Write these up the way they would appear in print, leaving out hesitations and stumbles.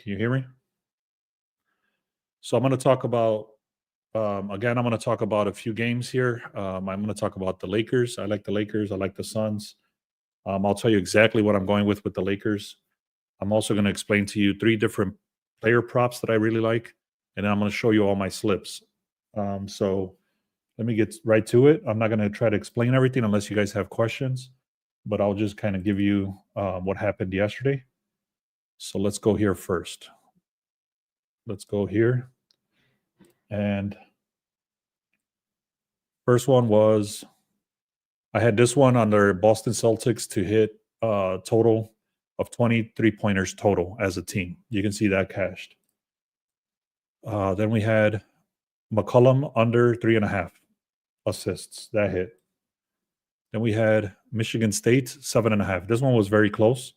Can you hear me? So I'm going to talk about again. I'm going to talk about a few games here. I'm going to talk about the Lakers. I like the Lakers. I like the Suns. I'll tell you exactly what I'm going with the Lakers. I'm also going to explain to you three different player props that I really like, and then I'm going to show you all my slips. So let me get right to it. I'm not going to try to explain everything unless you guys have questions, but I'll just kind of give you what happened yesterday. So let's go here first. Let's go here. And first one was I had this one under Boston Celtics to hit a total of 23 pointers total as a team. You can see that cashed. Then we had McCollum under 3.5 assists. That hit. Then we had Michigan State 7.5. This one was very close.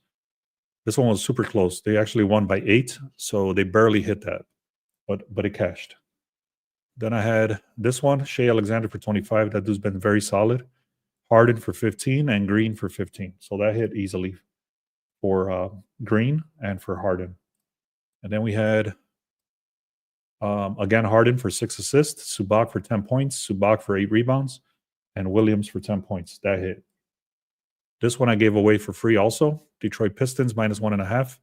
This one was super close. They actually won by 8, so they barely hit that, but it cashed. Then I had this one, Shea Alexander for 25. That dude's been very solid. Harden for 15 and Green for 15. So that hit easily for Green and for Harden. And then we had, again, Harden for 6 assists, Zubac for 10 points, Zubac for 8 rebounds, and Williams for 10 points. That hit. This one I gave away for free also. Detroit Pistons -1.5.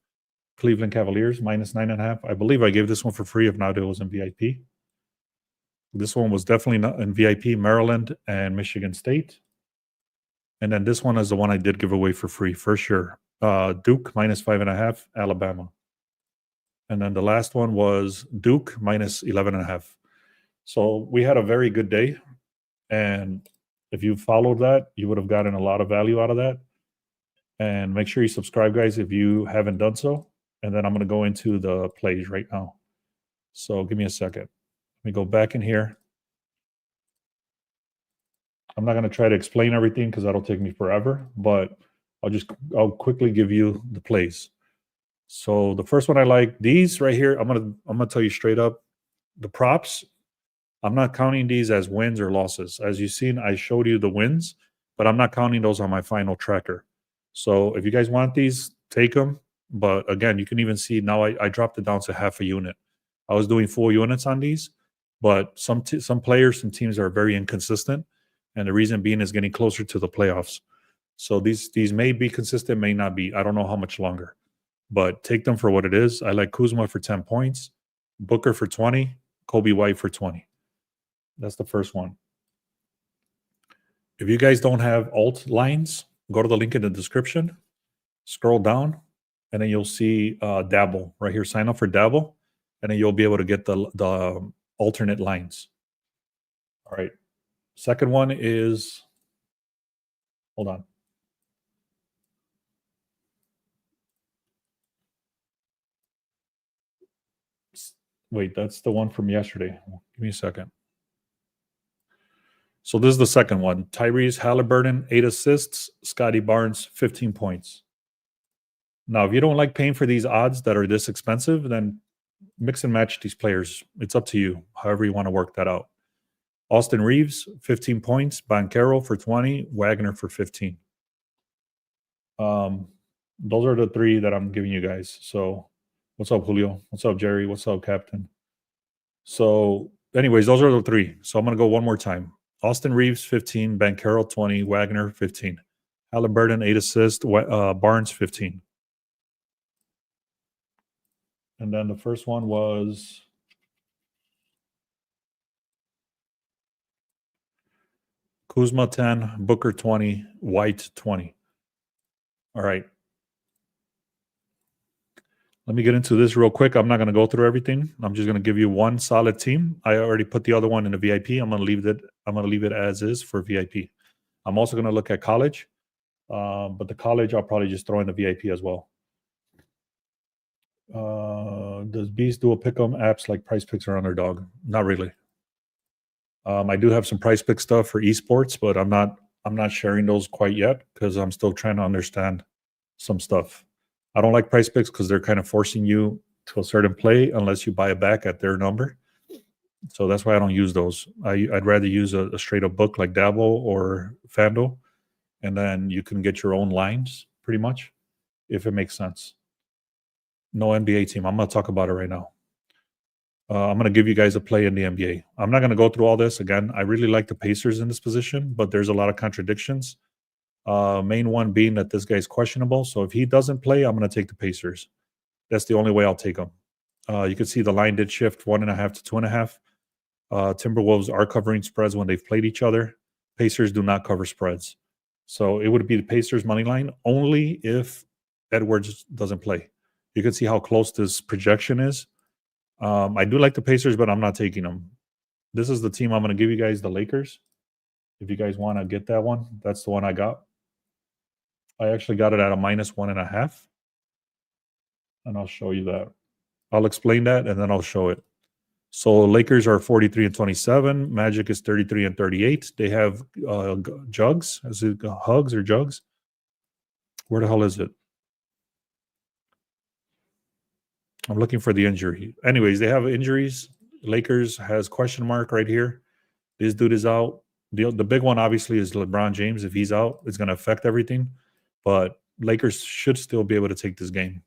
Cleveland Cavaliers -9.5. I believe I gave this one for free. If not, it was in VIP. This one was definitely not in VIP, Maryland and Michigan State. And then this one is the one I did give away for free, for sure. Duke -5.5, Alabama. And then the last one was Duke -11.5. So we had a very good day. And if you followed that, you would have gotten a lot of value out of that. And make sure you subscribe, guys, if you haven't done so. And then I'm going to go into the plays right now. So give me a second. Let me go back in here. I'm not going to try to explain everything because that'll take me forever, but I'll quickly give you the plays. So the first one I like, these right here, I'm gonna tell you straight up, the props, I'm not counting these as wins or losses. As you've seen, I showed you the wins, but I'm not counting those on my final tracker. So if you guys want these, take them. But again, you can even see now I dropped it down to half a unit. I was doing full units on these, but some players, some teams are very inconsistent. And the reason being is getting closer to the playoffs. So these may be consistent, may not be. I don't know how much longer. But take them for what it is. I like Kuzma for 10 points, Booker for 20, Kobe White for 20. That's the first one. If you guys don't have alt lines, go to the link in the description, scroll down, and then you'll see Dabble right here. Sign up for Dabble, and then you'll be able to get the alternate lines. All right. Second one is, hold on. Wait, that's the one from yesterday. Give me a second. So this is the second one. Tyrese Halliburton, 8 assists. Scotty Barnes, 15 points. Now, if you don't like paying for these odds that are this expensive, then mix and match these players. It's up to you, however you want to work that out. Austin Reeves, 15 points. Banchero for 20. Wagner for 15. Those are the three that I'm giving you guys. So what's up, Julio? What's up, Jerry? What's up, Captain? So anyways, those are the three. So I'm going to go one more time. Austin Reeves, 15. Banchero, 20. Wagner, 15. Halliburton, 8 assists. Barnes, 15. And then the first one was Kuzma, 10. Booker, 20. White, 20. All right. Let me get into this real quick. I'm not going to go through everything. I'm just going to give you one solid team. I already put the other one in the VIP. I'm going to leave it as is for VIP. I'm also going to look at college, but the college I'll probably just throw in the VIP as well. Does Beast do a pick'em apps like Price Picks or Underdog? Not really. I do have some Price Pick stuff for esports, but I'm not sharing those quite yet because I'm still trying to understand some stuff. I don't like Price Picks because they're kind of forcing you to a certain play unless you buy it back at their number. So that's why I don't use those. I'd rather use a straight up book like Dabble or FanDuel, and then you can get your own lines pretty much if it makes sense. No NBA team. I'm going to talk about it right now. I'm going to give you guys a play in the NBA. I'm not going to go through all this again. I really like the Pacers in this position, but there's a lot of contradictions. Main one being that this guy's questionable. So if he doesn't play, I'm going to take the Pacers. That's the only way I'll take them. You can see the line did shift 1.5 to 2.5. Timberwolves are covering spreads when they've played each other. Pacers do not cover spreads. So it would be the Pacers money line only if Edwards doesn't play. You can see how close this projection is. I do like the Pacers, but I'm not taking them. This is the team I'm going to give you guys, the Lakers. If you guys want to get that one, that's the one I got. I actually got it at a -1.5. And I'll show you that. I'll explain that, and then I'll show it. So Lakers are 43-27. Magic is 33-38. They have jugs. Is it hugs or jugs? Where the hell is it? I'm looking for the injury. Anyways, they have injuries. Lakers has question mark right here. This dude is out. The big one, obviously, is LeBron James. If he's out, it's going to affect everything. But Lakers should still be able to take this game.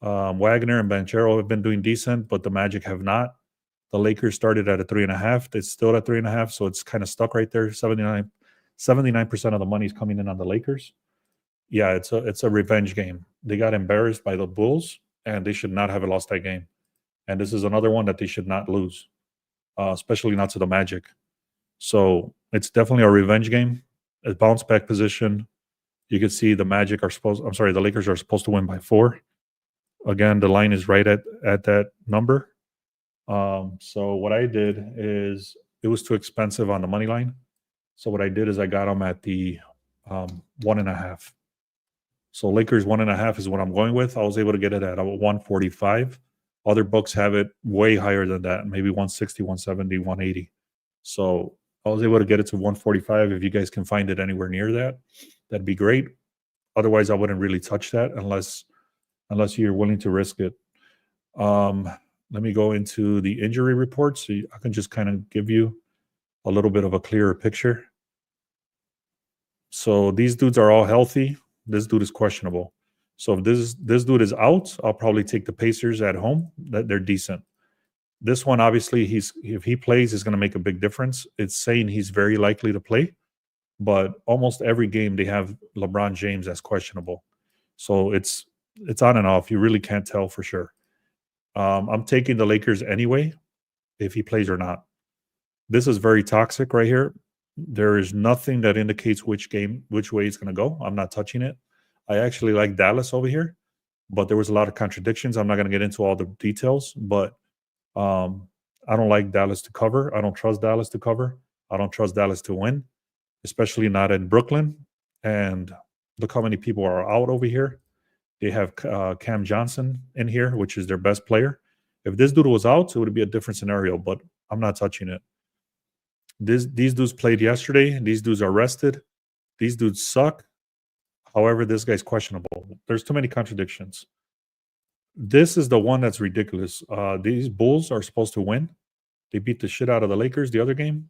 Wagner and Banchero have been doing decent, but the Magic have not. The Lakers started at a 3.5. It's still at 3.5, so it's kind of stuck right there. 79% of the money is coming in on the Lakers. Yeah, it's a revenge game. They got embarrassed by the Bulls, and they should not have lost that game. And this is another one that they should not lose, especially not to the Magic. So it's definitely a revenge game. A bounce back position. You can see the the Lakers are supposed to win by 4. Again, the line is right at that number. So what I did is it was too expensive on the money line. So what I did is I got them at the 1.5. So Lakers 1.5 is what I'm going with. I was able to get it at 145. Other books have it way higher than that, maybe 160, 170, 180. So I was able to get it to 145. If you guys can find it anywhere near that, that'd be great. Otherwise, I wouldn't really touch that unless you're willing to risk it. Let me go into the injury report so I can just kind of give you a little bit of a clearer picture. So these dudes are all healthy. This dude is questionable. So if this dude is out, I'll probably take the Pacers at home. That they're decent. This one, obviously, if he plays, is going to make a big difference. It's saying he's very likely to play, but almost every game they have LeBron James as questionable. So it's on and off. You really can't tell for sure. I'm taking the Lakers anyway, if he plays or not. This is very toxic right here. There is nothing that indicates which way it's going to go. I'm not touching it. I actually like Dallas over here, but there was a lot of contradictions. I'm not going to get into all the details, but I don't like Dallas to cover. I don't trust Dallas to cover. I don't trust Dallas to win, especially not in Brooklyn. And look how many people are out over here. They have Cam Johnson in here, which is their best player. If this dude was out, it would be a different scenario, but I'm not touching it. These dudes played yesterday. These dudes are rested. These dudes suck. However, this guy's questionable. There's too many contradictions. This is the one that's ridiculous. These Bulls are supposed to win. They beat the shit out of the Lakers the other game.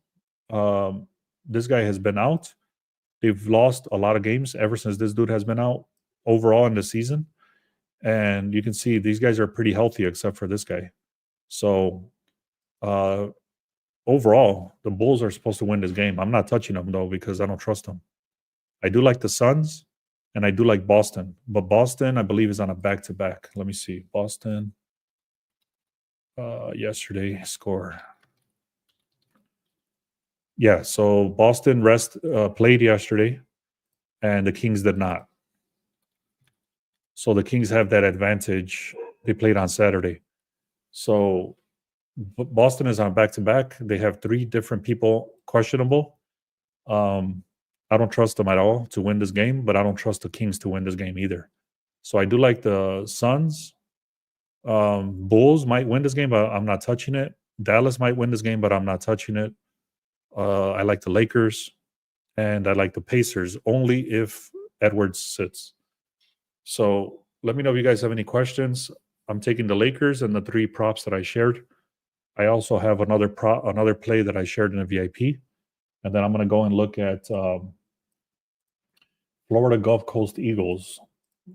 This guy has been out. They've lost a lot of games ever since this dude has been out overall in the season. And you can see these guys are pretty healthy except for this guy. So overall, the Bulls are supposed to win this game. I'm not touching them, though, because I don't trust them. I do like the Suns, and I do like Boston. But Boston, I believe, is on a back-to-back. Let me see. Boston, yesterday score. Yeah, so Boston played yesterday, and the Kings did not. So the Kings have that advantage. They played on Saturday. So Boston is on back-to-back. They have 3 different people questionable. I don't trust them at all to win this game, but I don't trust the Kings to win this game either. So I do like the Suns. Bulls might win this game, but I'm not touching it. Dallas might win this game, but I'm not touching it. I like the Lakers, and I like the Pacers only if Edwards sits. So let me know if you guys have any questions. I'm taking the Lakers and the 3 props that I shared. I also have another play that I shared in a VIP. And then I'm going to go and look at Florida Gulf Coast Eagles.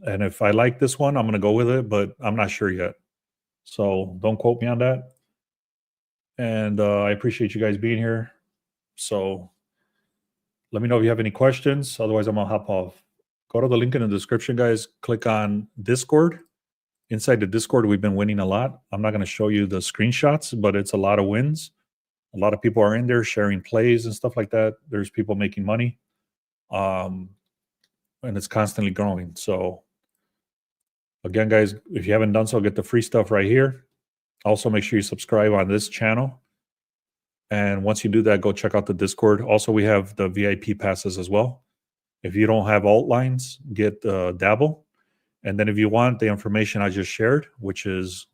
And if I like this one, I'm going to go with it, but I'm not sure yet. So don't quote me on that. And I appreciate you guys being here. So let me know if you have any questions. Otherwise, I'm going to hop off. Go to the link in the description, guys. Click on Discord. Inside the Discord, we've been winning a lot. I'm not going to show you the screenshots, but it's a lot of wins. A lot of people are in there sharing plays and stuff like that. There's people making money. And it's constantly growing. So again, guys, if you haven't done so, get the free stuff right here. Also, make sure you subscribe on this channel. And once you do that, go check out the Discord. Also, we have the VIP passes as well. If you don't have alt lines, get Dabble. And then if you want the information I just shared, which is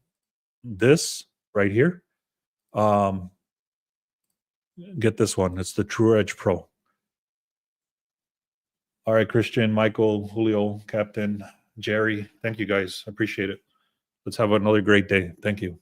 this right here, get this one. It's the True Edge Pro. All right, Christian, Michael, Julio, Captain, Jerry, thank you guys. I appreciate it. Let's have another great day. Thank you.